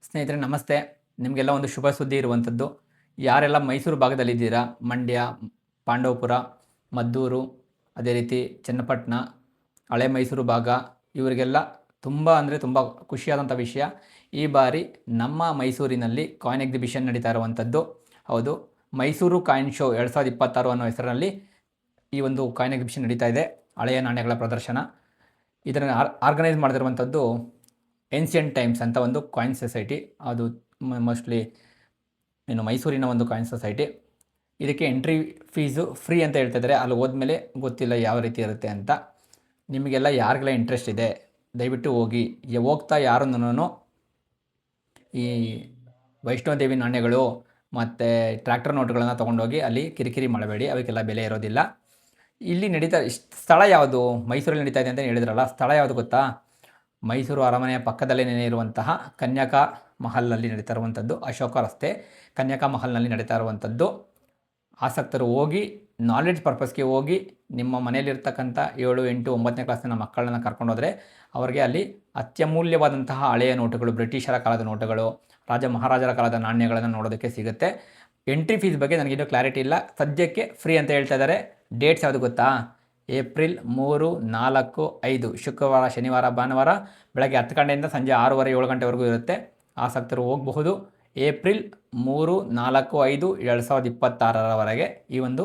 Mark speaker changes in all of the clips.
Speaker 1: ಸ್ನೇಹಿತರೆ ನಮಸ್ತೆ. ನಿಮಗೆಲ್ಲ ಒಂದು ಶುಭ ಸುದ್ದಿ ಇರುವಂಥದ್ದು. ಯಾರೆಲ್ಲ ಮೈಸೂರು ಭಾಗದಲ್ಲಿದ್ದೀರಾ, ಮಂಡ್ಯ, ಪಾಂಡವಪುರ, ಮದ್ದೂರು, ಅದೇ ರೀತಿ ಚನ್ನಪಟ್ಟಣ, ಹಳೆ ಮೈಸೂರು ಭಾಗ, ಇವರಿಗೆಲ್ಲ ತುಂಬ ಅಂದರೆ ತುಂಬ ಖುಷಿಯಾದಂಥ ವಿಷಯ. ಈ ಬಾರಿ ನಮ್ಮ ಮೈಸೂರಿನಲ್ಲಿ ಕಾಯಿನ್ ಎಕ್ಸಿಬಿಷನ್ ನಡೀತಾ ಇರುವಂಥದ್ದು. ಹೌದು, ಮೈಸೂರು ಕಾಯಿನ್ ಶೋ 2026 ಅನ್ನೋ ಹೆಸರಿನಲ್ಲಿ ಈ ಒಂದು ಕಾಯಿನ್ ಎಕ್ಸಿಬಿಷನ್ ನಡೀತಾ ಇದೆ. ಹಳೆಯ ನಾಣ್ಯಗಳ ಪ್ರದರ್ಶನ. ಇದನ್ನು ಆರ್ಗನೈಸ್ ಮಾಡ್ತಿರುವಂಥದ್ದು ಏನ್ಷಿಯಂಟ್ ಟೈಮ್ಸ್ ಅಂತ ಒಂದು ಕಾಯಿನ್ ಸೊಸೈಟಿ. ಅದು ಮೋಸ್ಟ್ಲಿ ಮೈಸೂರಿನ ಒಂದು ಕಾಯಿನ್ ಸೊಸೈಟಿ. ಇದಕ್ಕೆ ಎಂಟ್ರಿ ಫೀಸು ಫ್ರೀ ಅಂತ ಹೇಳ್ತಿದ್ದಾರೆ. ಅಲ್ಲಿ ಹೋದ್ಮೇಲೆ ಗೊತ್ತಿಲ್ಲ ಯಾವ ರೀತಿ ಇರುತ್ತೆ ಅಂತ. ನಿಮಗೆಲ್ಲ ಯಾರಿಗೆಲ್ಲ ಇಂಟ್ರೆಸ್ಟ್ ಇದೆ ದಯವಿಟ್ಟು ಹೋಗಿ. ಹೋಗ್ತಾ ಯಾರನ್ನೂ ಈ ವೈಷ್ಣೋದೇವಿ ನಾಣ್ಯಗಳು ಮತ್ತು ಟ್ರ್ಯಾಕ್ಟರ್ ನೋಟುಗಳನ್ನು ತೊಗೊಂಡೋಗಿ ಅಲ್ಲಿ ಕಿರಿಕಿರಿ ಮಾಡಬೇಡಿ, ಅವಕ್ಕೆಲ್ಲ ಬೆಲೆ ಇರೋದಿಲ್ಲ. ಇಲ್ಲಿ ನಡೀತಾ ಸ್ಥಳ ಯಾವುದು, ಮೈಸೂರಲ್ಲಿ ನಡೀತಾ ಇದೆ ಅಂತ ಹೇಳಿದ್ರಲ್ಲ, ಸ್ಥಳ ಯಾವುದು ಗೊತ್ತಾ? ಮೈಸೂರು ಅರಮನೆಯ ಪಕ್ಕದಲ್ಲೇ ಇರುವಂತಹ ಕನ್ಯಾಕಾ ಮಹಲ್ನಲ್ಲಿ ನಡೀತಾ ಇರುವಂಥದ್ದು. ಅಶೋಕ ರಸ್ತೆ ಕನ್ಯಾಕಾ ಮಹಲ್ನಲ್ಲಿ ನಡೀತಾ ಇರುವಂಥದ್ದು. ಆಸಕ್ತರು ಹೋಗಿ ನಾಲೆಡ್ಜ್ ಪರ್ಪಸ್ಗೆ ಹೋಗಿ ನಿಮ್ಮ ಮನೆಯಲ್ಲಿರ್ತಕ್ಕಂಥ 7, 8, 9ನೇ ಕ್ಲಾಸಿನ ಮಕ್ಕಳನ್ನು ಕರ್ಕೊಂಡೋದ್ರೆ ಅವರಿಗೆ ಅಲ್ಲಿ ಅತ್ಯಮೂಲ್ಯವಾದಂತಹ ಹಳೆಯ ನೋಟುಗಳು, ಬ್ರಿಟಿಷರ ಕಾಲದ ನೋಟುಗಳು, ರಾಜ ಮಹಾರಾಜರ ಕಾಲದ ನಾಣ್ಯಗಳನ್ನು ನೋಡೋದಕ್ಕೆ ಸಿಗುತ್ತೆ. ಎಂಟ್ರಿ ಫೀಸ್ ಬಗ್ಗೆ ನನಗಿನ್ನೂ ಕ್ಲಾರಿಟಿ ಇಲ್ಲ. ಸದ್ಯಕ್ಕೆ ಫ್ರೀ ಅಂತ ಹೇಳ್ತಾ ಇದ್ದಾರೆ. ಡೇಟ್ಸ್ ಯಾವುದು ಗೊತ್ತಾ? ಏಪ್ರಿಲ್ 3, 4, 5 ಶುಕ್ರವಾರ, ಶನಿವಾರ, ಭಾನುವಾರ ಬೆಳಗ್ಗೆ 10 ಗಂಟೆಯಿಂದ ಸಂಜೆ 6:30, 7 ಗಂಟೆವರೆಗೂ ಇರುತ್ತೆ. ಆಸಕ್ತರು ಹೋಗಬಹುದು. ಏಪ್ರಿಲ್ 3, 4, 5, 2026ರವರೆಗೆ ಈ ಒಂದು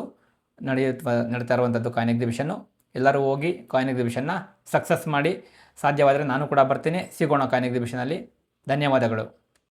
Speaker 1: ನಡೀತಾ ಇರುವಂಥದ್ದು ಕಾಯಿನ್ ಎಕ್ಸಿಬಿಷನ್ನು. ಎಲ್ಲರೂ ಹೋಗಿ ಕಾಯಿನ್ ಎಕ್ಸಿಬಿಷನ್ನ ಸಕ್ಸಸ್ ಮಾಡಿ. ಸಾಧ್ಯವಾದರೆ ನಾನು ಕೂಡ ಬರ್ತೀನಿ. ಸಿಗೋಣ ಕಾಯಿನ್ ಎಕ್ಸಿಬಿಷನಲ್ಲಿ. ಧನ್ಯವಾದಗಳು.